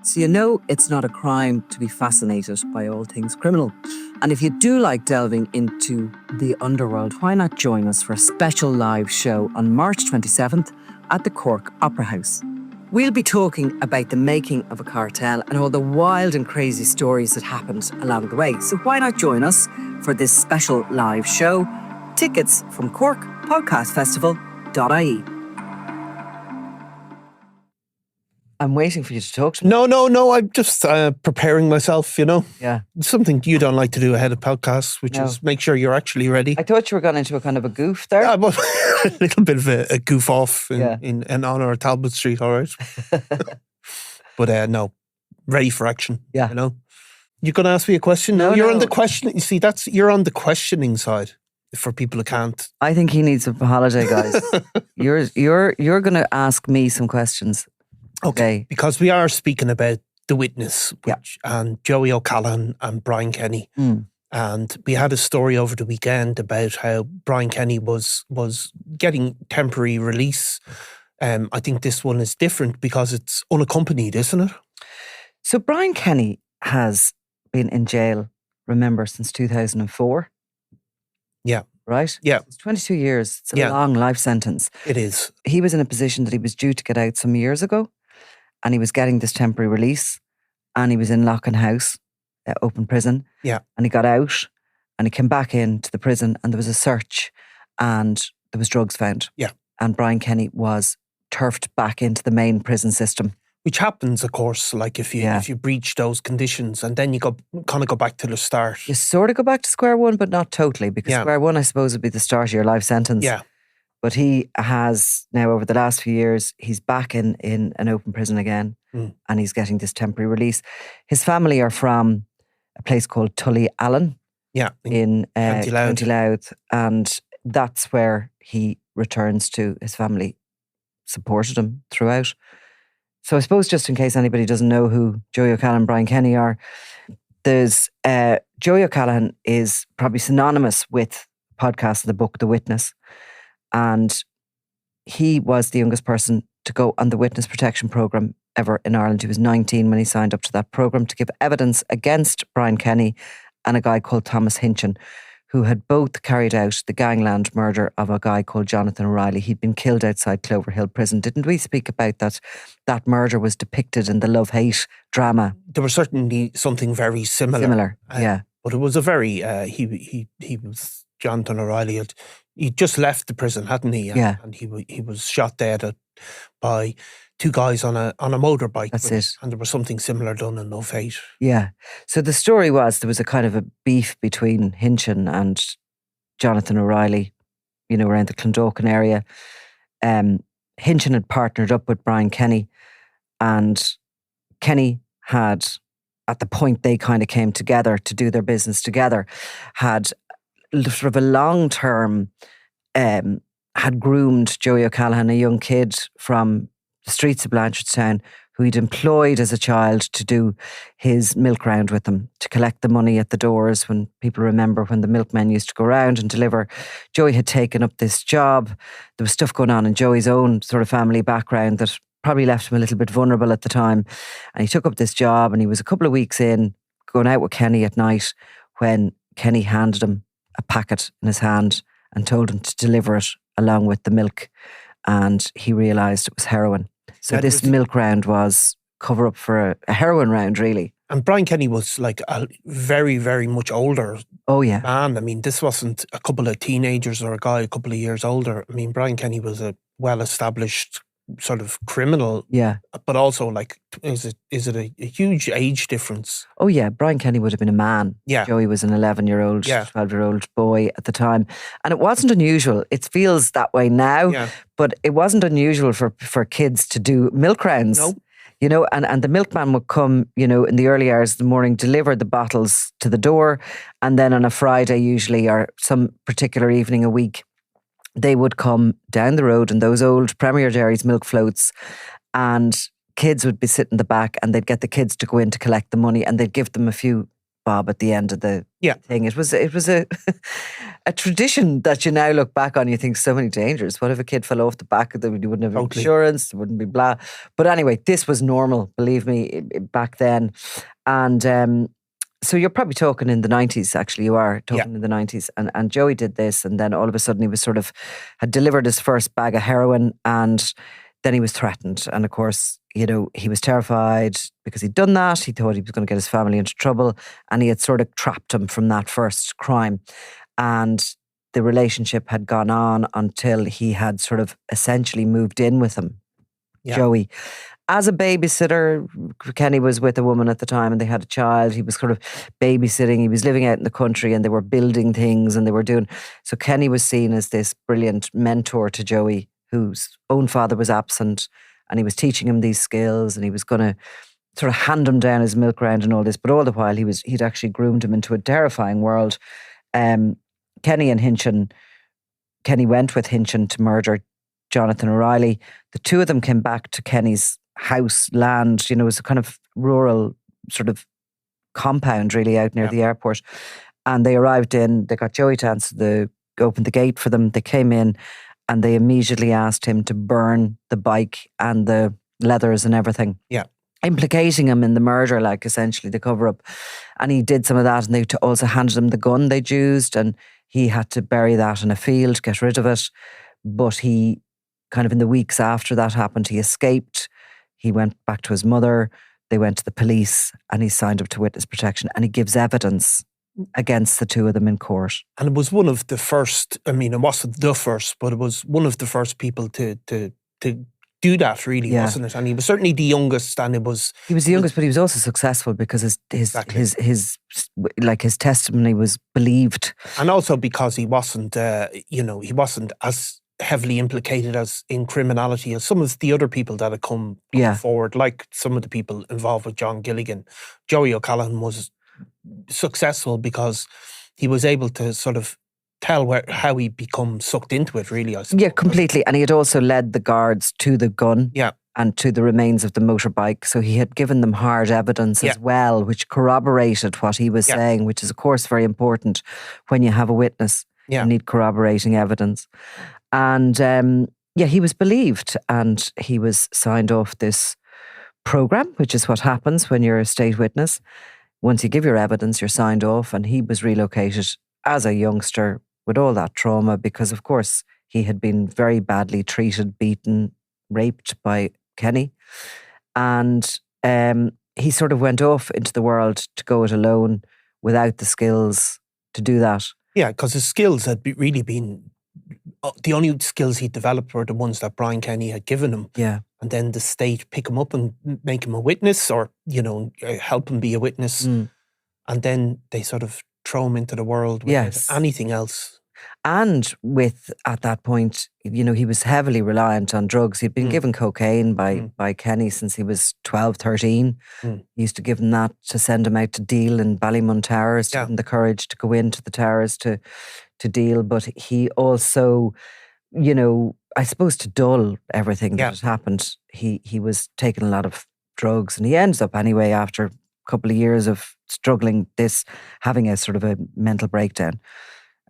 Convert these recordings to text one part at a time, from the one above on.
So you know it's not a crime to be fascinated by all things criminal. And if you do like delving into the underworld, why not join us for a special live show on March 27th at the Cork Opera House. We'll be talking about the making of a cartel and all the wild and crazy stories that happened along the way. So why not join us for this special live show? Tickets from corkpodcastfestival.ie. I'm waiting for you to talk to me. No. I'm just preparing myself, Yeah. Something you don't like to do ahead of podcasts, which is make sure you're actually ready. I thought you were going into a kind of a goof there. Yeah, but a little bit of a goof off in honour of Talbot Street, all right? But no, ready for action, Yeah. You're going to ask me a question? No, you're on the questioning. You see, you're on the questioning side for people who can't. I think he needs a holiday, guys. You're going to ask me some questions. Okay, because we are speaking about The Witness, and Joey O'Callahan and Brian Kenny. And we had a story over the weekend about how Brian Kenny was getting temporary release. I think this one is different because it's unaccompanied, isn't it? So Brian Kenny has been in jail, remember, since 2004. Yeah. Right? Yeah. It's 22 years. It's a long life sentence. It is. He was in a position that he was due to get out some years ago. And he was getting this temporary release, and he was in Lock and House, open prison. Yeah. And he got out, and he came back into the prison, and there was a search, and there was drugs found. Yeah. And Brian Kenny was turfed back into the main prison system. Which happens, of course, like if you breach those conditions, and then you go back to the start. You sort of go back to square one, but not totally, because square one, I suppose, would be the start of your life sentence. Yeah. But he has now, over the last few years, he's back in an open prison again, and he's getting this temporary release. His family are from a place called Tully Allen in County Louth, and that's where he returns to. His family supported him throughout. So I suppose, just in case anybody doesn't know who Joey O'Callahan and Brian Kenny are, there's Joey O'Callahan is probably synonymous with the podcast and the book The Witness. And he was the youngest person to go on the witness protection programme ever in Ireland. He was 19 when he signed up to that programme to give evidence against Brian Kenny and a guy called Thomas Hinchin, who had both carried out the gangland murder of a guy called Jonathan O'Reilly. He'd been killed outside Cloverhill Prison. Didn't we speak about that? That murder was depicted in the love-hate drama. There was certainly something very similar. Yeah. But it was a very, he was, Jonathan O'Reilly he'd just left the prison, hadn't he? And he was shot dead by two guys on a motorbike. That's it. And there was something similar done in Love Hate. Yeah. So the story was there was a kind of a beef between Hinchin and Jonathan O'Reilly, around the Clondalkin area. Hinchin had partnered up with Brian Kenny, and Kenny had, at the point they kind of came together to do their business together, had sort of a long-term, had groomed Joey O'Callahan, a young kid from the streets of Blanchardstown, who he'd employed as a child to do his milk round with them, to collect the money at the doors when people remember when the milkmen used to go around and deliver. Joey had taken up this job. There was stuff going on in Joey's own sort of family background that probably left him a little bit vulnerable at the time. And he took up this job, and he was a couple of weeks in, going out with Kenny at night, when Kenny handed him a packet in his hand and told him to deliver it along with the milk. And he realised it was heroin. So this milk round was cover up for a heroin round, really. And Brian Kenny was like a very, very much older man. I mean, this wasn't a couple of teenagers or a guy a couple of years older. I mean, Brian Kenny was a well-established sort of criminal. Yeah. But also, like, is it a huge age difference? Oh, yeah. Brian Kenny would have been a man. Yeah. Joey was an 11-year-old, 12-year-old boy at the time. And it wasn't unusual. It feels that way now, but it wasn't unusual for kids to do milk rounds. No. And the milkman would come, in the early hours of the morning, deliver the bottles to the door. And then on a Friday, usually, or some particular evening a week, they would come down the road in those old Premier Dairies milk floats, and kids would be sitting in the back, and they'd get the kids to go in to collect the money, and they'd give them a few bob at the end of the thing. It was a a tradition that you now look back on, you think so many dangers. What if a kid fell off the back of them? You wouldn't have insurance, there wouldn't be blah. But anyway, this was normal, believe me, back then. And so you're probably talking in the 90s, actually. You are talking in the 90s. And Joey did this, and then all of a sudden he was had delivered his first bag of heroin, and then he was threatened. And of course, he was terrified because he'd done that. He thought he was going to get his family into trouble, and he had sort of trapped him from that first crime. And the relationship had gone on until he had sort of essentially moved in with him, Joey. As a babysitter, Kenny was with a woman at the time and they had a child. He was sort of babysitting. He was living out in the country and they were building things and they were doing... So Kenny was seen as this brilliant mentor to Joey, whose own father was absent, and he was teaching him these skills, and he was going to sort of hand him down his milk round and all this. But all the while, he'd actually groomed him into a terrifying world. Kenny went with Hinchin to murder Jonathan O'Reilly. The two of them came back to Kenny's house, land, it was a kind of rural sort of compound really out near the airport. And they arrived in, they got Joey to open the gate for them. They came in and they immediately asked him to burn the bike and the leathers and everything. Yeah. Implicating him in the murder, like essentially the cover up. And he did some of that, and they also handed him the gun they'd used, and he had to bury that in a field, get rid of it. But he kind of in the weeks after that happened, he escaped. He went back to his mother. They went to the police and he signed up to witness protection, and he gives evidence against the two of them in court. And it was one of the first, it wasn't the first, but it was one of the first people to do that, really, wasn't it? And he was certainly the youngest, and it was... He was the youngest, but he was also successful because his testimony was believed. And also because he wasn't, he wasn't as heavily implicated as in criminality as some of the other people that had come forward, like some of the people involved with John Gilligan. Joey O'Callahan was successful because he was able to sort of tell how he become sucked into it, really, I suppose. Yeah, completely. And he had also led the guards to the gun and to the remains of the motorbike. So he had given them hard evidence as well, which corroborated what he was saying, which is, of course, very important when you have a witness. You need corroborating evidence. And he was believed, and he was signed off this program, which is what happens when you're a state witness. Once you give your evidence, you're signed off, and he was relocated as a youngster with all that trauma because, of course, he had been very badly treated, beaten, raped by Kenny. And he sort of went off into the world to go it alone without the skills to do that. Yeah, because his skills had really been... the only skills he developed were the ones that Brian Kenny had given him. Yeah. And then the state pick him up and make him a witness, or, help him be a witness. And then they sort of throw him into the world without anything else. And at that point, he was heavily reliant on drugs. He'd been given cocaine by Kenny since he was 12, 13. He used to give him that to send him out to deal in Ballymun Towers, to give him the courage to go into the towers to deal. But he also, I suppose to dull everything that had happened, he was taking a lot of drugs, and he ends up anyway after a couple of years of struggling having a sort of a mental breakdown.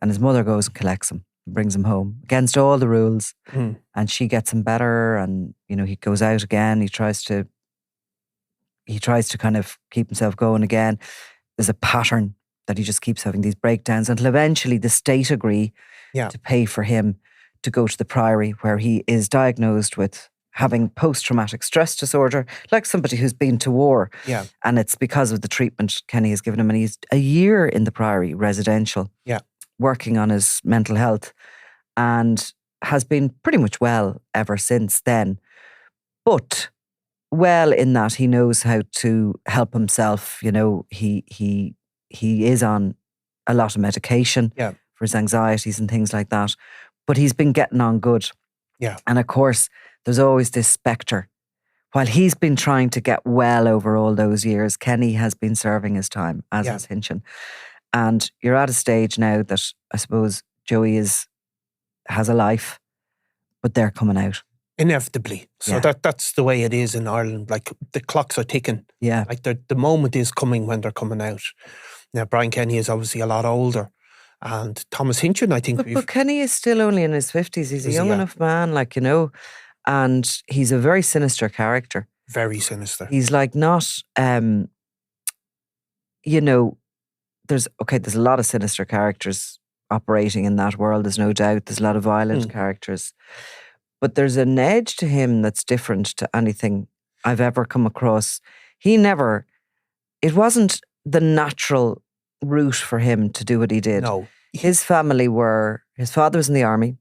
And his mother goes and collects him, brings him home against all the rules. And she gets him better, and he goes out again. He tries to kind of keep himself going again. There's a pattern that he just keeps having these breakdowns until eventually the state agree to pay for him to go to the Priory, where he is diagnosed with having post-traumatic stress disorder, like somebody who's been to war. Yeah. And it's because of the treatment Kenny has given him. And he's a year in the Priory residential, working on his mental health, and has been pretty much well ever since then. But well in that he knows how to help himself. He is on a lot of medication for his anxieties and things like that. But he's been getting on good. Yeah. And of course, there's always this spectre. While he's been trying to get well over all those years, Kenny has been serving his time, as has Hinchin. And you're at a stage now that I suppose Joey has a life, but they're coming out. Inevitably. So that's the way it is in Ireland. Like, the clocks are ticking. Yeah. Like, the moment is coming when they're coming out. Now, Brian Kenny is obviously a lot older. And Thomas Hinchin, I think. But Kenny is still only in his 50s. He's a young enough man, like, you know, and he's a very sinister character. Very sinister. He's like not, you know, there's a lot of sinister characters operating in that world. There's no doubt. There's a lot of violent characters. But there's an edge to him that's different to anything I've ever come across. It wasn't the natural route for him to do what he did. No. His father was in the army.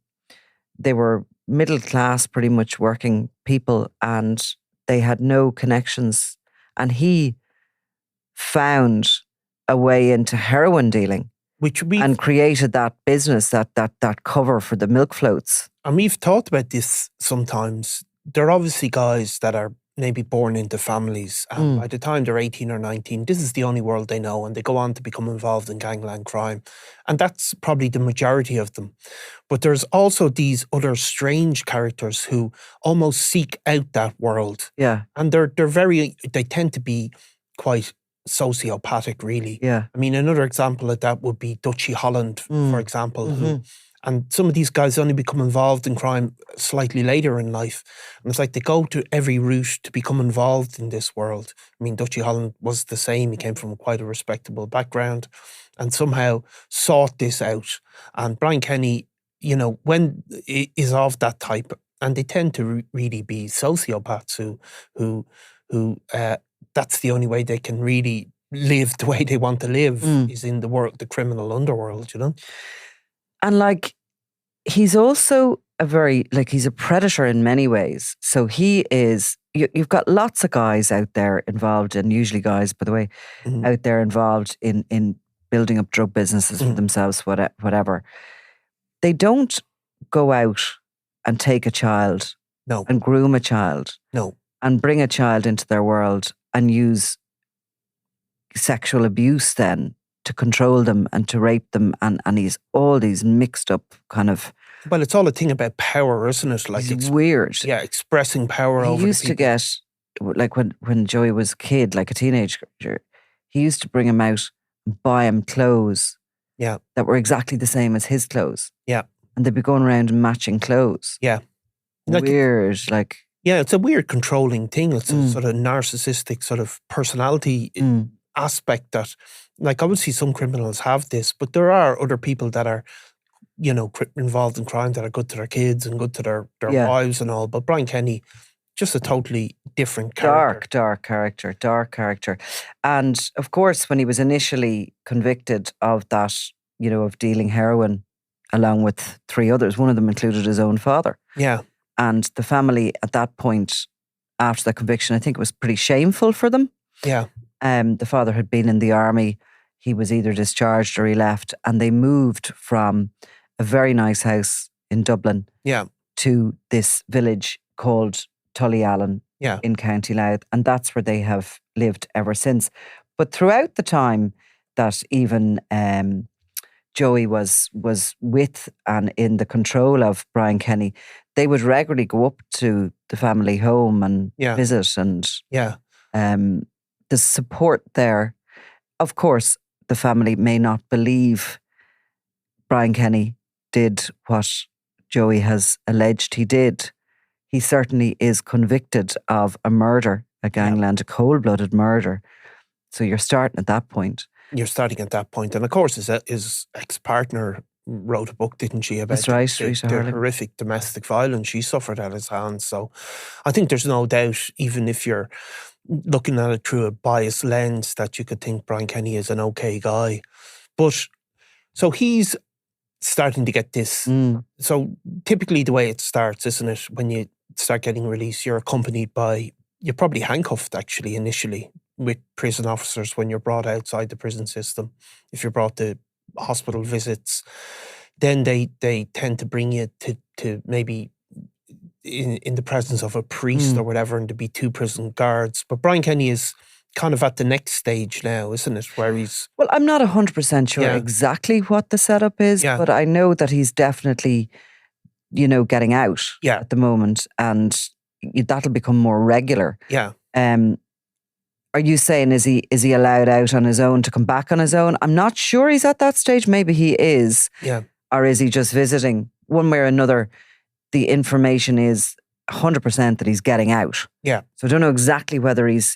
They were middle class, pretty much working people, and they had no connections. And he found a way into heroin dealing. And created that business, that cover for the milk floats. And we've thought about this sometimes. There are obviously guys that are maybe born into families, and by the time they're 18 or 19, this is the only world they know, and they go on to become involved in gangland crime. And that's probably the majority of them. But there's also these other strange characters who almost seek out that world. Yeah. And they tend to be quite sociopathic, really. Yeah. I mean, another example of that would be Dutchy Holland, for example, and some of these guys only become involved in crime slightly later in life. And it's like they go to every route to become involved in this world. I mean, Dutchy Holland was the same. He came from quite a respectable background and somehow sought this out. And Brian Kenny, you know, is of that type, and they tend to really be sociopaths who that's the only way they can really live the way they want to live is in the criminal underworld, you know? And like, he's also he's a predator in many ways. So he is, you've got lots of guys out there involved, and usually guys, by the way, out there involved in building up drug businesses for themselves, whatever. They don't go out and take a child and groom a child and bring a child into their world and use sexual abuse then to control them and to rape them, and he's all these mixed up kind of... Well, it's all a thing about power, isn't it? Like it's weird. Yeah, expressing power over He used to get, like when Joey was a kid, like a teenager, he used to bring him out and buy him clothes that were exactly the same as his clothes. Yeah. And they'd be going around matching clothes. Yeah. Weird, Yeah, it's a weird controlling thing. It's a sort of narcissistic sort of personality aspect that, like, obviously some criminals have this, but there are other people that are, you know, involved in crime that are good to their kids and good to their wives and all. But Brian Kenny, just a totally different character. Dark character. And of course, when he was initially convicted of that, you know, of dealing heroin along with 3 others, one of them included his own father. Yeah. And the family at that point, after the conviction, I think it was pretty shameful for them. Yeah. The father had been in the army. He was either discharged or he left. And they moved from a very nice house in Dublin to this village called Tullyallen in County Louth. And that's where they have lived ever since. But throughout the time that even Joey was with and in the control of Brian Kenny, they would regularly go up to the family home and visit, and the support there. Of course, the family may not believe Brian Kenny did what Joey has alleged he did. He certainly is convicted of a murder, a gangland, a cold-blooded murder. So you're starting at that point. And of course, his ex-partner wrote a book, didn't she, about the horrific domestic violence she suffered at his hands. So I think there's no doubt, even if you're looking at it through a biased lens, that you could think Brian Kenny is an okay guy. But so he's starting to get this. So typically the way it starts, isn't it, when you start getting released, you're accompanied by, you're probably handcuffed actually initially with prison officers when you're brought outside the prison system. If you're brought to hospital visits, then they tend to bring you to maybe in the presence of a priest or whatever, and to be 2 prison guards. But Brian Kenny is kind of at the next stage now, isn't it? Where he's... Well, I'm not 100% sure exactly what the setup is, but I know that he's definitely, you know, getting out at the moment, and that'll become more regular. Yeah. Are you saying is he allowed out on his own to come back on his own? I'm not sure he's at that stage. Maybe he is. Yeah. Or is he just visiting? One way or another, the information is 100% that he's getting out. Yeah. So I don't know exactly whether he's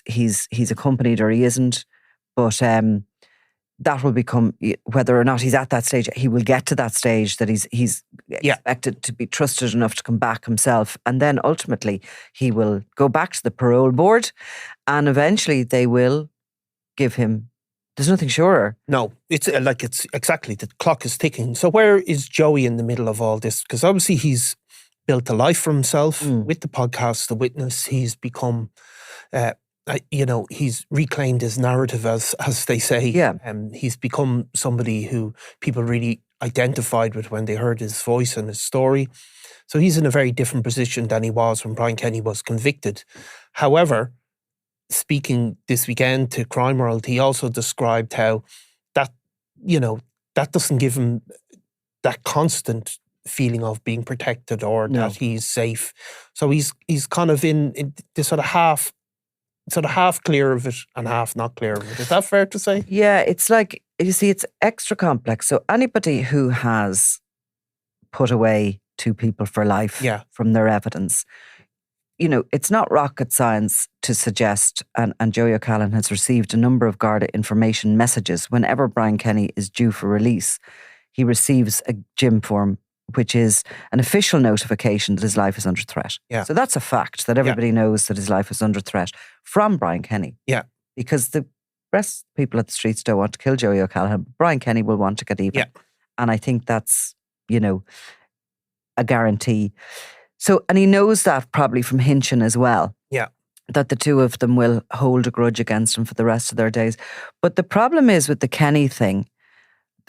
accompanied or he isn't, but that will become, whether or not he's at that stage, he will get to that stage that he's expected to be trusted enough to come back himself. And then ultimately he will go back to the parole board and eventually they will give him, there's nothing surer. No, it's exactly, the clock is ticking. So where is Joey in the middle of all this? Because obviously he's built a life for himself with the podcast, The Witness. He's become, he's reclaimed his narrative, as they say. Yeah. He's become somebody who people really identified with when they heard his voice and his story. So he's in a very different position than he was when Brian Kenny was convicted. However, speaking this weekend to Crime World, he also described how that doesn't give him that constant feeling of being protected or that he's safe. So he's kind of in this sort of half clear of it and half not clear of it. Is that fair to say? Yeah, it's like, you see, it's extra complex. So anybody who has put away two people for life from their evidence, it's not rocket science to suggest, and Joey Callahan has received a number of Garda information messages. Whenever Brian Kenny is due for release, he receives a GIM form, which is an official notification that his life is under threat. Yeah. So that's a fact, that everybody knows that his life is under threat from Brian Kenny. Yeah. Because the rest of the people at the streets don't want to kill Joey O'Callaghan. Brian Kenny will want to get even. Yeah. And I think that's, a guarantee. So, and he knows that probably from Hinchin as well. Yeah. That the two of them will hold a grudge against him for the rest of their days. But the problem is with the Kenny thing,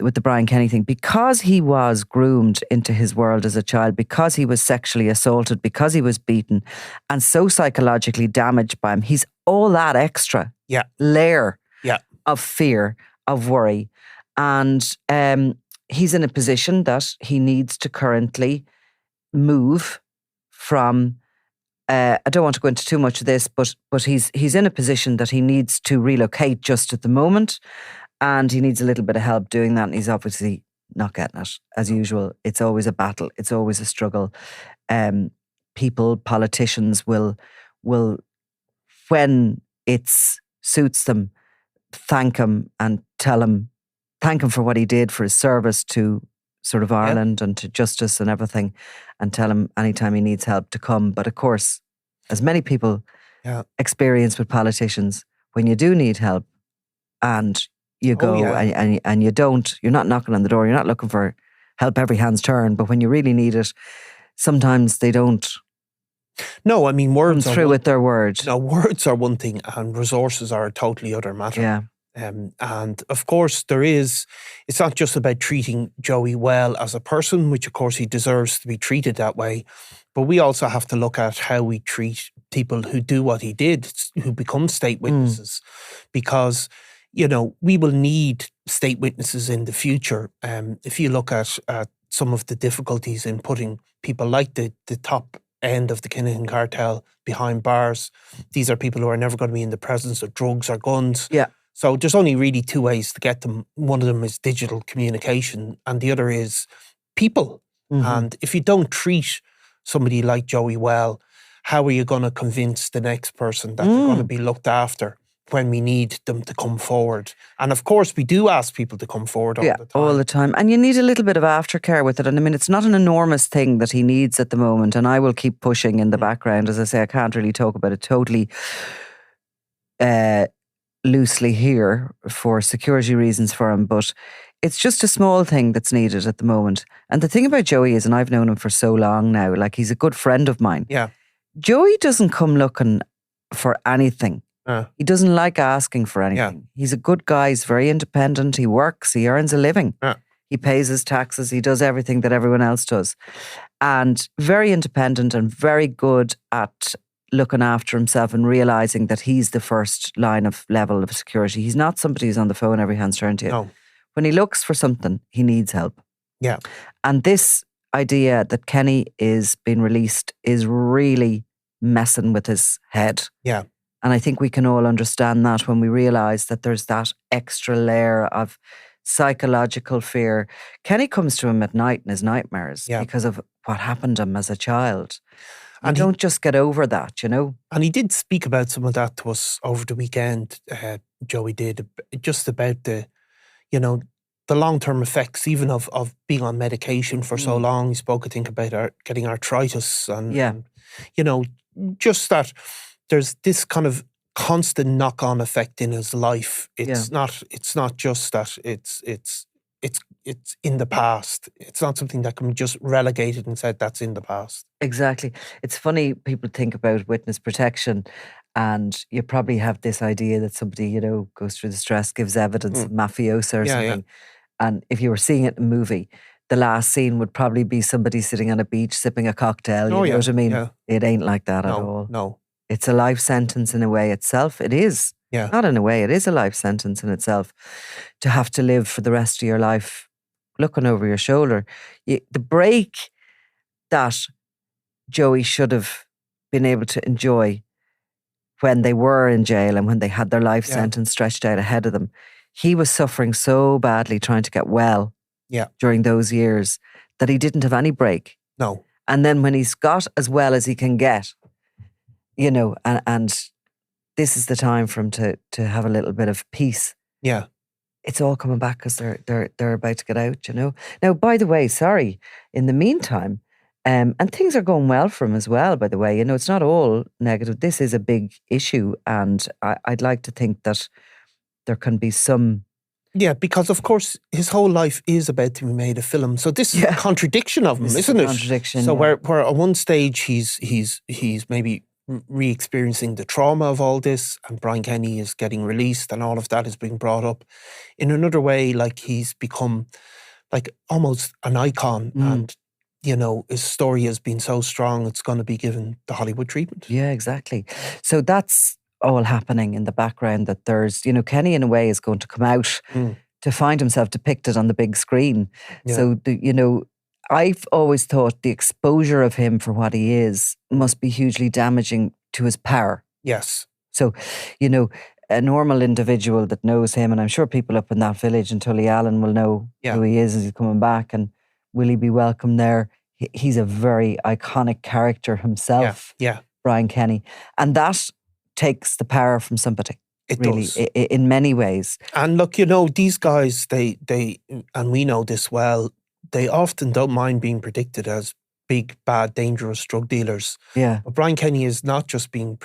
with the Brian Kenny thing, because he was groomed into his world as a child, because he was sexually assaulted, because he was beaten and so psychologically damaged by him, he's all that extra layer of fear, of worry. And he's in a position that he needs to currently move from, I don't want to go into too much of this, but he's in a position that he needs to relocate just at the moment. And he needs a little bit of help doing that. And he's obviously not getting it. As usual, it's always a battle. It's always a struggle. Politicians will, when it suits them, thank him and thank him for what he did for his service to sort of Ireland and to justice and everything, and tell him anytime he needs help to come. But of course, as many people experience with politicians, when you do need help and you go and you're not knocking on the door, you're not looking for help every hand's turn, but when you really need it, sometimes they don't. No, I mean, words come through with their words. No, words are one thing and resources are a totally other matter. Yeah. And of course it's not just about treating Joey well as a person, which of course he deserves to be treated that way, but we also have to look at how we treat people who do what he did, who become state witnesses, because we will need state witnesses in the future. If you look at some of the difficulties in putting people like the top end of the Callahan cartel behind bars, these are people who are never going to be in the presence of drugs or guns. Yeah. So there's only really two ways to get them. One of them is digital communication and the other is people. Mm-hmm. And if you don't treat somebody like Joey well, how are you going to convince the next person that they're going to be looked after when we need them to come forward? And of course, we do ask people to come forward all the time. All the time. And you need a little bit of aftercare with it. And I mean, it's not an enormous thing that he needs at the moment. And I will keep pushing in the background. As I say, I can't really talk about it totally loosely here for security reasons for him, but it's just a small thing that's needed at the moment. And the thing about Joey is, and I've known him for so long now, like he's a good friend of mine. Yeah. Joey doesn't come looking for anything. He doesn't like asking for anything. Yeah. He's a good guy. He's very independent. He works. He earns a living. Yeah. He pays his taxes. He does everything that everyone else does. And very independent and very good at looking after himself and realising that he's the first level of security. He's not somebody who's on the phone every hand's turned to. No. When he looks for something, he needs help. Yeah. And this idea that Kenny is being released is really messing with his head. Yeah. And I think we can all understand that when we realise that there's that extra layer of psychological fear. Kenny comes to him at night in his nightmares because of what happened to him as a child. And don't just get over that, you know. And he did speak about some of that to us over the weekend, Joey did, just about the, you know, the long-term effects even of being on medication for so long. He spoke, I think, about getting arthritis and, you know, just that there's this kind of constant knock-on effect in his life. It's not just that it's in the past. It's not something that can be just relegated and said that's in the past. Exactly. It's funny, people think about witness protection and you probably have this idea that somebody, you know, goes through the stress, gives evidence, mafioso or something. And if you were seeing it in a movie, the last scene would probably be somebody sitting on a beach sipping a cocktail. You know what I mean? Yeah. It ain't like that at all. No. It's a life sentence in a way itself. It is. Yeah. Not in a way. It is a life sentence in itself. To have to live for the rest of your life looking over your shoulder. The break that Joey should have been able to enjoy when they were in jail and when they had their life sentence stretched out ahead of them. He was suffering so badly trying to get well during those years that he didn't have any break. No. And then when he's got as well as he can get, you know, and this is the time for him to have a little bit of peace. Yeah. It's all coming back because they're about to get out, you know. Now, by the way, sorry, in the meantime, and things are going well for him as well, by the way. You know, it's not all negative. This is a big issue and I'd like to think that there can be some... Yeah, because of course his whole life is about to be made a film. So this is a contradiction of him, isn't it? Contradiction. So where at one stage he's maybe re-experiencing the trauma of all this and Brian Kenny is getting released and all of that is being brought up. In another way, like he's become like almost an icon and, you know, his story has been so strong it's going to be given the Hollywood treatment. Yeah, exactly. So that's all happening in the background, that there's, you know, Kenny in a way is going to come out to find himself depicted on the big screen. Yeah. So, you know, I've always thought the exposure of him for what he is must be hugely damaging to his power. Yes. So, you know, a normal individual that knows him, and I'm sure people up in that village in Tullyallen will know who he is as he's coming back, and will he be welcome there? He's a very iconic character himself, Brian Kenny. And that takes the power from somebody. It really does. In many ways. And look, you know, these guys, they and we know this well, they often don't mind being predicted as big, bad, dangerous drug dealers. Yeah. But Brian Kenny is not just being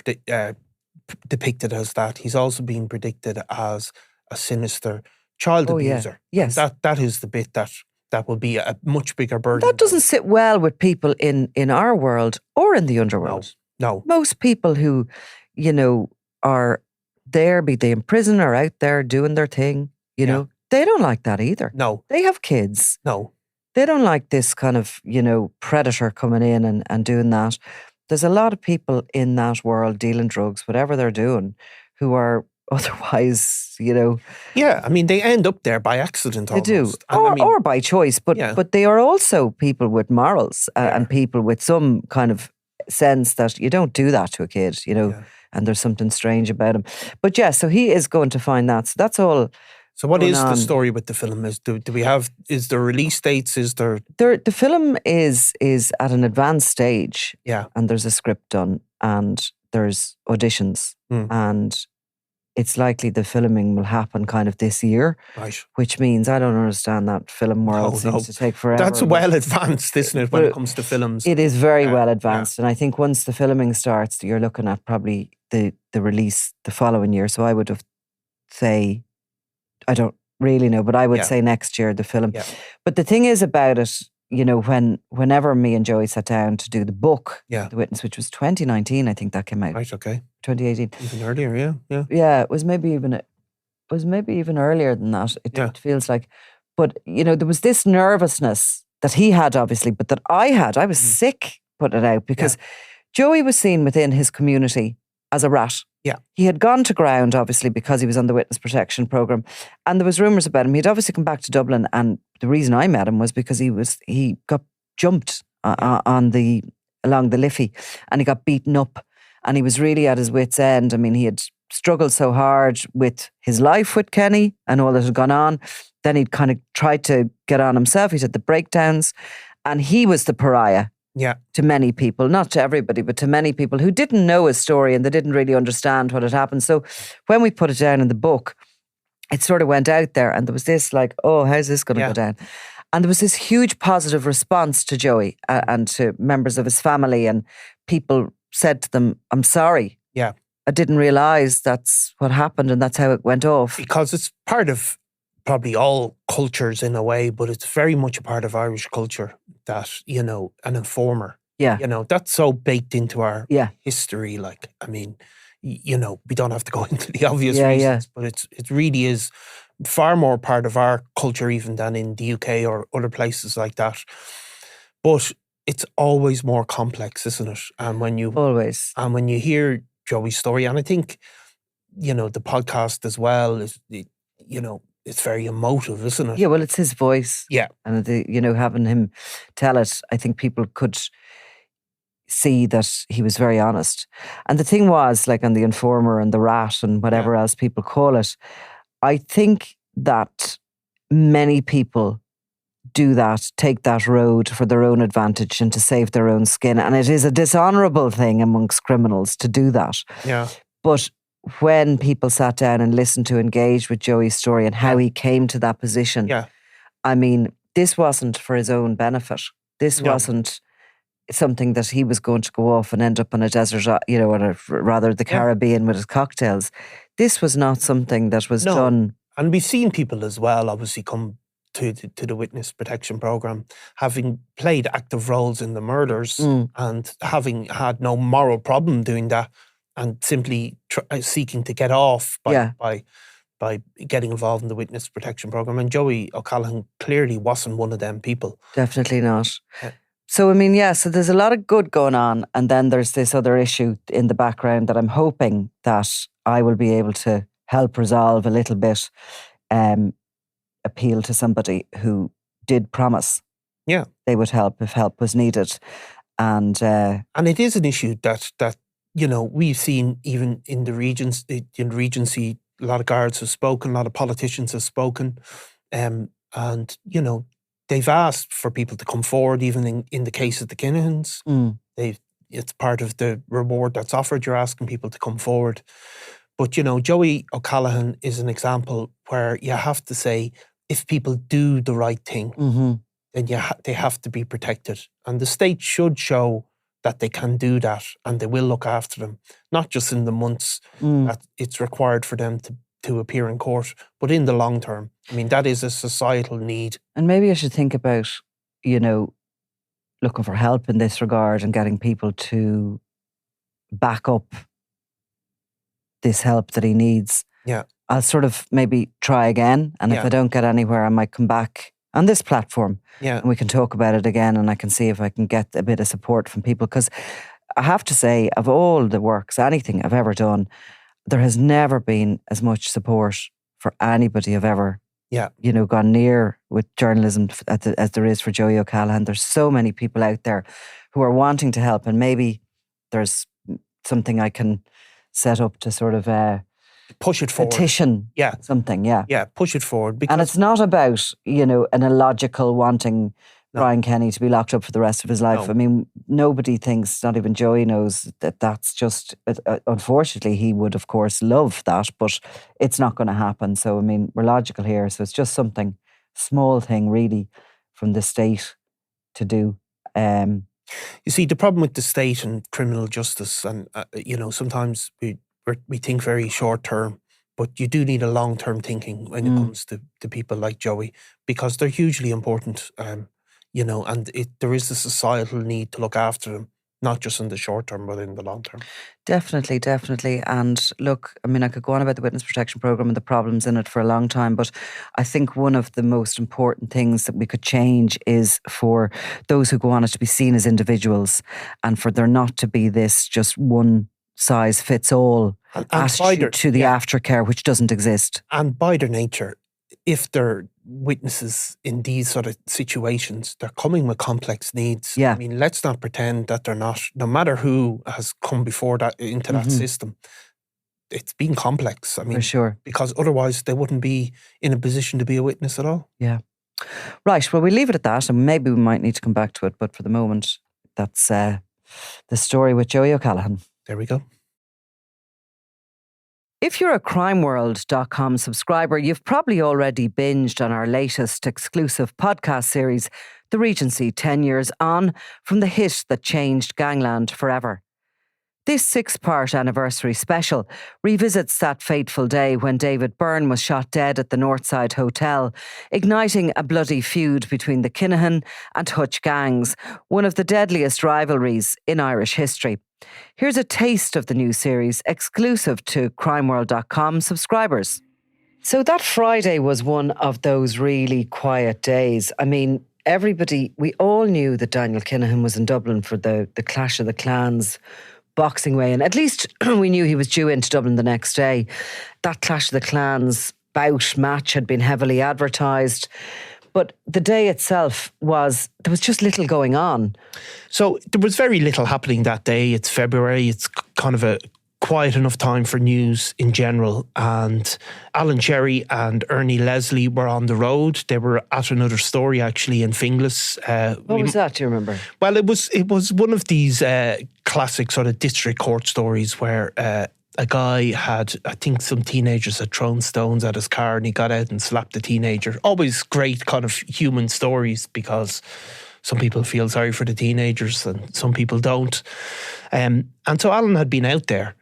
depicted as that. He's also being predicted as a sinister child abuser. Yeah. Yes. And that is the bit that will be a much bigger burden. That doesn't sit well with people in our world or in the underworld. No. Most people who, you know, are there, be they in prison or out there doing their thing, you know, they don't like that either. No. They have kids. No. They don't like this kind of, you know, predator coming in and doing that. There's a lot of people in that world dealing drugs, whatever they're doing, who are otherwise, you know... Yeah, I mean, they end up there by accident almost. They do, or by choice, but they are also people with morals and people with some kind of sense that you don't do that to a kid, you know, and there's something strange about him. But yeah, so he is going to find that. So that's all. So what is the story with the film? Do we have, is there release dates? Is there... The film is at an advanced stage. Yeah. And there's a script done and there's auditions and it's likely the filming will happen kind of this year. Right. Which means I don't understand that film world seems to take forever. That's well advanced, isn't it, when it comes to films? It is very well advanced. And I think once the filming starts, you're looking at probably the release the following year. So I would have say, I don't really know, but I would say next year, the film. Yeah. But the thing is about it, you know, whenever me and Joey sat down to do the book, The Witness, which was 2019, I think that came out. Right, okay. 2018. Even earlier, yeah. Yeah, it was maybe even earlier than that. It feels like. But, you know, there was this nervousness that he had, obviously, but that I had. I was sick putting it out because Joey was seen within his community as a rat. Yeah. He had gone to ground, obviously, because he was on the witness protection programme. And there was rumours about him. He'd obviously come back to Dublin, and the reason I met him was because he got jumped along the Liffey, and he got beaten up. and he was really at his wit's end. I mean, he had struggled so hard with his life with Kenny and all that had gone on. Then he'd kind of tried to get on himself. He'd had the breakdowns, and he was the pariah. Yeah. To many people, not to everybody, but to many people who didn't know his story and they didn't really understand what had happened. So when we put it down in the book, it sort of went out there, and there was this like, oh, how's this going to go down? And there was this huge positive response to Joey and to members of his family, and people said to them, I'm sorry. Yeah. I didn't realise that's what happened and that's how it went off. Because it's part of probably all cultures in a way, but it's very much a part of Irish culture that, you know, an informer. Yeah. You know, that's so baked into our history. Like, I mean, you know, we don't have to go into the obvious reasons, but it really is far more part of our culture even than in the UK or other places like that. But it's always more complex, isn't it? And when you hear Joey's story, and I think, you know, the podcast as well is, you know, it's very emotive, isn't it? Yeah, well, it's his voice. Yeah. And, you know, having him tell it, I think people could see that he was very honest. And the thing was, like on the informer and the rat and whatever else people call it, I think that many people do that, take that road for their own advantage and to save their own skin. And it is a dishonourable thing amongst criminals to do that. Yeah. But when people sat down and listened to engage with Joey's story and how he came to that position, I mean, this wasn't for his own benefit. This wasn't something that he was going to go off and end up on a desert, you know, or rather the Caribbean with his cocktails. This was not something that was done. And we've seen people as well, obviously, come to the witness protection program, having played active roles in the murders and having had no moral problem doing that, and simply seeking to get off by getting involved in the witness protection program. And Joey O'Callahan clearly wasn't one of them people. Definitely not. Yeah. So, I mean, so there's a lot of good going on. And then there's this other issue in the background that I'm hoping that I will be able to help resolve a little bit, appeal to somebody who did promise they would help if help was needed. And it is an issue that you know, we've seen even in the Regency, a lot of guards have spoken, a lot of politicians have spoken, and, you know, they've asked for people to come forward, even in the case of the Kinahans. It's part of the reward that's offered. You're asking people to come forward. But, you know, Joey O'Callahan is an example where you have to say, if people do the right thing, then they have to be protected. And the state should show that they can do that and they will look after them, not just in the months that it's required for them to appear in court, but in the long term. I mean, that is a societal need. And maybe I should think about, you know, looking for help in this regard and getting people to back up this help that he needs. Yeah. I'll sort of maybe try again. And if I don't get anywhere, I might come back on this platform. Yeah. And we can talk about it again and I can see if I can get a bit of support from people. Because I have to say, of all the works, anything I've ever done, there has never been as much support for anybody I've ever, you know, gone near with journalism as there is for Joey O'Callahan. There's so many people out there who are wanting to help, and maybe there's something I can set up to sort of push it forward. Petition something, Yeah, push it forward. And it's not about, you know, an illogical wanting Brian Kenny to be locked up for the rest of his life. No. I mean, nobody thinks, not even Joey knows that that's just, unfortunately, he would, of course, love that, but it's not going to happen. So, I mean, we're logical here. So it's just something, small thing really, from the state to do. You see, the problem with the state and criminal justice, and, you know, sometimes we think very short term, but you do need a long term thinking when it comes to people like Joey, because they're hugely important. You know, and there is a societal need to look after them, not just in the short term, but in the long term. Definitely, definitely. And look, I mean, I could go on about the witness protection program and the problems in it for a long time, but I think one of the most important things that we could change is for those who go on it to be seen as individuals, and for there not to be this just one size fits all attitude to the aftercare, which doesn't exist. And by their nature, if they're witnesses in these sort of situations, they're coming with complex needs. Yeah. I mean, let's not pretend that they're not. No matter who has come before that into that system, it's been complex. I mean, for sure. because otherwise they wouldn't be in a position to be a witness at all. Yeah. Right. Well, we leave it at that, and maybe we might need to come back to it. But for the moment, that's the story with Joey O'Callahan. There we go. If you're a crimeworld.com subscriber, you've probably already binged on our latest exclusive podcast series, The Regency 10 Years On, from the hit that changed gangland forever. This 6-part anniversary special revisits that fateful day when David Byrne was shot dead at the Northside Hotel, igniting a bloody feud between the Callahan and Hutch gangs, one of the deadliest rivalries in Irish history. Here's a taste of the new series, exclusive to crimeworld.com subscribers. So that Friday was one of those really quiet days. I mean, we all knew that Daniel Callahan was in Dublin for the Clash of the Clans boxing weigh in. At least we knew he was due into Dublin the next day. That Clash of the Clans bout match had been heavily advertised. But the day itself there was just little going on. So there was very little happening that day. It's February. It's kind of a quiet enough time for news in general. And Alan Cherry and Ernie Leslie were on the road. They were at another story actually in Finglas. What was that, do you remember? Well, it was one of these classic sort of district court stories where a guy I think some teenagers had thrown stones at his car and he got out and slapped the teenager. Always great kind of human stories because some people feel sorry for the teenagers and some people don't. And so Alan had been out there,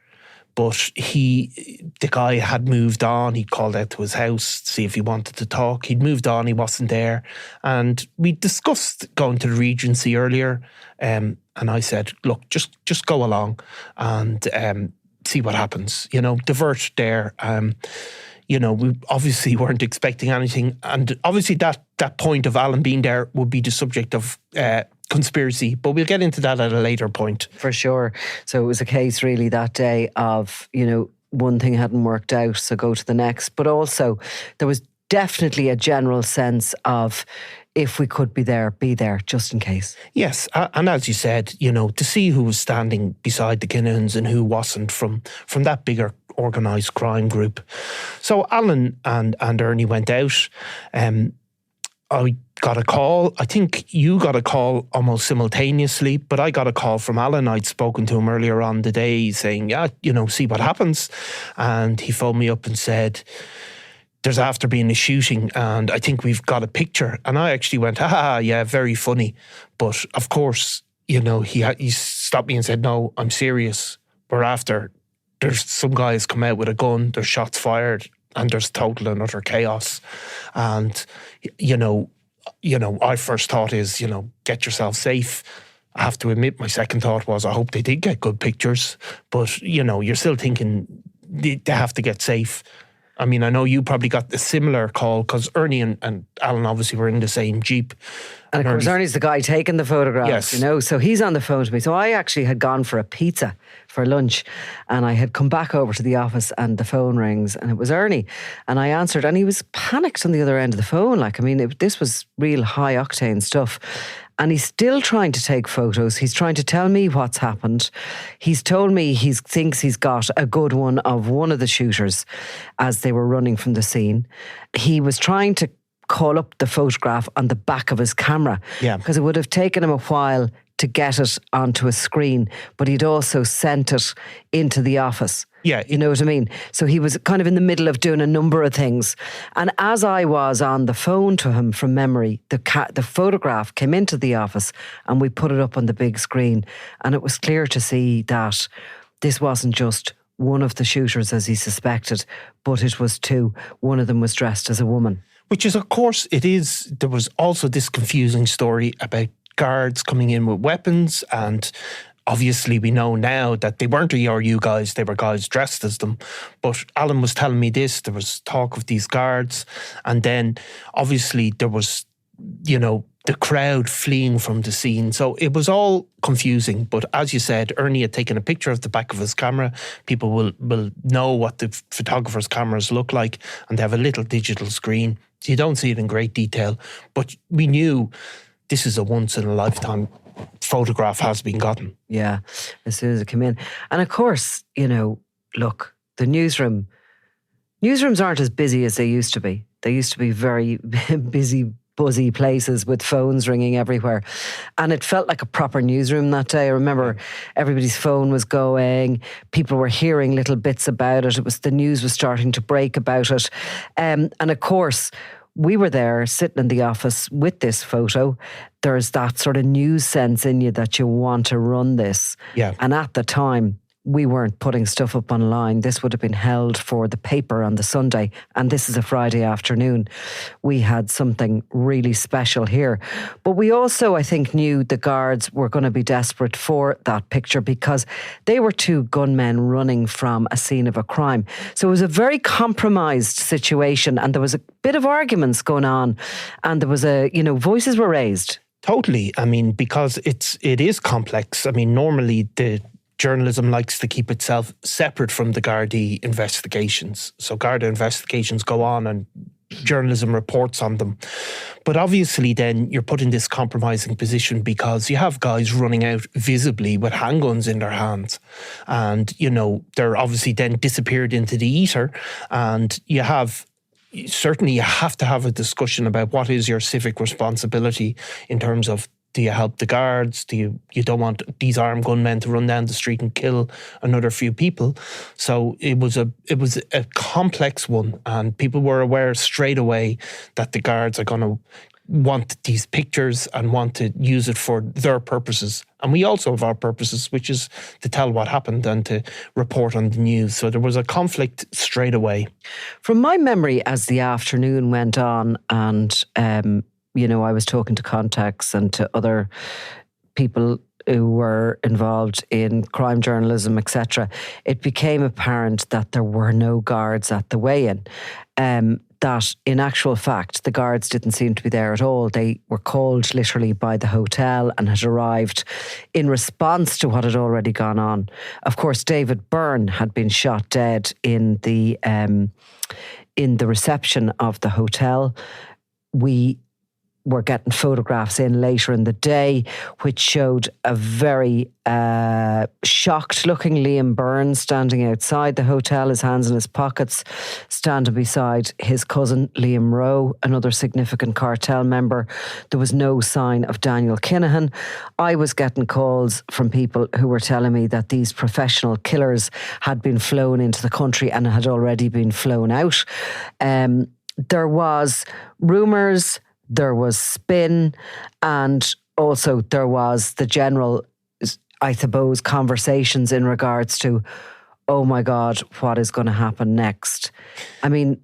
but the guy had moved on. He called out to his house to see if he wanted to talk. He'd moved on, he wasn't there. And we discussed going to the Regency earlier. And I said, look, just go along and see what happens, divert there. We obviously weren't expecting anything. And obviously that point of Alan being there would be the subject of conspiracy, but we'll get into that at a later point. For sure. So it was a case really that day of, one thing hadn't worked out, so go to the next. But also there was definitely a general sense of, if we could be there, just in case. Yes, and as you said, to see who was standing beside the Kinahans and who wasn't from that bigger organised crime group. So Alan and Ernie went out. I got a call. I think you got a call almost simultaneously, but I got a call from Alan. I'd spoken to him earlier on the day saying, see what happens. And he phoned me up and said, there's after being a shooting and I think we've got a picture. And I actually went, yeah, very funny. But of course, he stopped me and said, no, I'm serious. We're after, there's some guys come out with a gun, there's shots fired and there's total and utter chaos. And, our first thought is, get yourself safe. I have to admit, my second thought was, I hope they did get good pictures. But, you're still thinking they have to get safe. I mean, I know you probably got a similar call because Ernie and Alan obviously were in the same Jeep. And of course, Ernie's the guy taking the photographs, yes. So he's on the phone to me. So I actually had gone for a pizza for lunch and I had come back over to the office and the phone rings and it was Ernie. And I answered and he was panicked on the other end of the phone. This was real high octane stuff. And he's still trying to take photos. He's trying to tell me what's happened. He's told me he thinks he's got a good one of one of the shooters as they were running from the scene. He was trying to call up the photograph on the back of his camera. Yeah. Because it would have taken him a while to get it onto a screen, but he'd also sent it into the office. Yeah. You know what I mean? So he was kind of in the middle of doing a number of things. And as I was on the phone to him from memory, the photograph came into the office and we put it up on the big screen. And it was clear to see that this wasn't just one of the shooters as he suspected, but it was two. One of them was dressed as a woman. Which is, of course, there was also this confusing story about guards coming in with weapons, and obviously we know now that they weren't ERU guys, they were guys dressed as them. But Alan was telling me this, there was talk of these guards, and then obviously there was, the crowd fleeing from the scene. So it was all confusing. But as you said, Ernie had taken a picture of the back of his camera. People will know what the photographer's cameras look like, and they have a little digital screen. You don't see it in great detail, but we knew this is a once-in-a-lifetime photograph has been gotten. Yeah, as soon as it came in. And of course, look, the newsrooms aren't as busy as they used to be. They used to be very busy, buzzy places with phones ringing everywhere. And it felt like a proper newsroom that day. I remember everybody's phone was going. People were hearing little bits about it. The news was starting to break about it. And of course, we were there sitting in the office with this photo. There's that sort of news sense in you that you want to run this. Yeah. And at the time, we weren't putting stuff up online. This would have been held for the paper on the Sunday, and this is a Friday afternoon. We had something really special here. But we also, I think, knew the guards were going to be desperate for that picture because they were two gunmen running from a scene of a crime. So it was a very compromised situation, and there was a bit of arguments going on, and there was voices were raised. Totally. I mean, because it is complex. I mean, normally the journalism likes to keep itself separate from the Gardaí investigations. So Garda investigations go on and journalism reports on them. But obviously then you're put in this compromising position because you have guys running out visibly with handguns in their hands. And, they're obviously then disappeared into the ether. And you have to have a discussion about what is your civic responsibility in terms of, do you help the guards? You don't want these armed gunmen to run down the street and kill another few people. So it was a complex one, and people were aware straight away that the guards are going to want these pictures and want to use it for their purposes. And we also have our purposes, which is to tell what happened and to report on the news. So there was a conflict straight away. From my memory, as the afternoon went on and I was talking to contacts and to other people who were involved in crime journalism, etc., it became apparent that there were no guards at the weigh-in. That in actual fact, the guards didn't seem to be there at all. They were called literally by the hotel and had arrived in response to what had already gone on. Of course, David Byrne had been shot dead in the reception of the hotel. We were getting photographs in later in the day, which showed a very shocked-looking Liam Byrne standing outside the hotel, his hands in his pockets, standing beside his cousin, Liam Rowe, another significant cartel member. There was no sign of Daniel Callahan. I was getting calls from people who were telling me that these professional killers had been flown into the country and had already been flown out. There was rumours, there was spin, and also there was the general, I suppose, conversations in regards to, oh my God, what is going to happen next? I mean,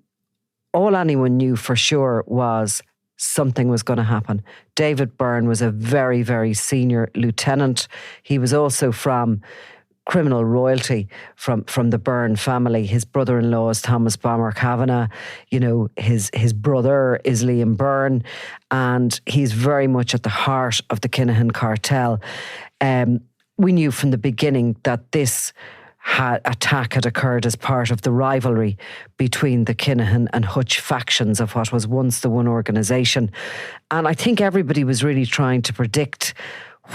all anyone knew for sure was something was going to happen. David Byrne was a very, very senior lieutenant. He was also from criminal royalty from the Byrne family. His brother-in-law is Thomas Bomber Kavanagh. His brother is Liam Byrne, and he's very much at the heart of the Kinahan cartel. We knew from the beginning that this attack had occurred as part of the rivalry between the Kinahan and Hutch factions of what was once the one organisation. And I think everybody was really trying to predict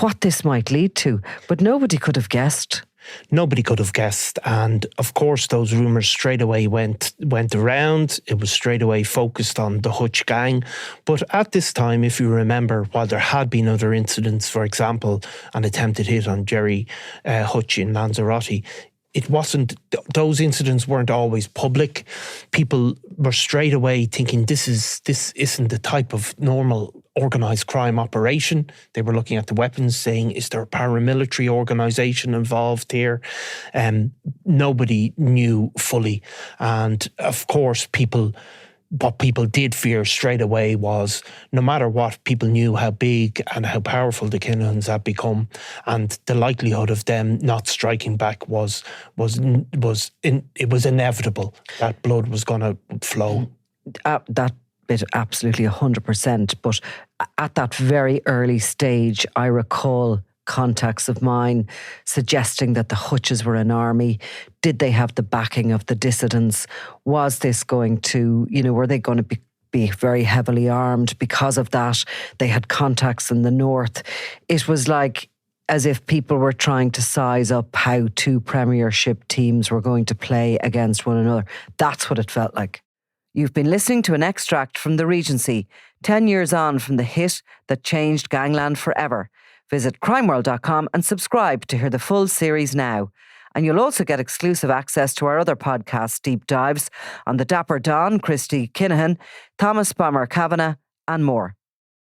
what this might lead to, but nobody could have guessed. Nobody could have guessed. And of course, those rumours straight away went around. It was straight away focused on the Hutch gang. But at this time, if you remember, while there had been other incidents, for example, an attempted hit on Jerry Hutch in Lanzarote, those incidents weren't always public. People were straight away thinking this isn't the type of normal organised crime operation. They were looking at the weapons, saying, is there a paramilitary organisation involved here? Nobody knew fully. And of course, what people did fear straight away was, no matter what, people knew how big and how powerful the Kinahans had become, and the likelihood of them not striking back was inevitable. That blood was going to flow. That bit absolutely 100%. But at that very early stage, I recall contacts of mine suggesting that the Hutches were an army. Did they have the backing of the dissidents? Was this going to, were they going to be very heavily armed because of that? They had contacts in the north. It was like as if people were trying to size up how two Premiership teams were going to play against one another. That's what it felt like. You've been listening to an extract from the Regency, 10 years on from the hit that changed gangland forever. Visit crimeworld.com and subscribe to hear the full series now. And you'll also get exclusive access to our other podcast deep dives on the Dapper Don, Christy Kinahan, Thomas Bomber Kavanagh, and more.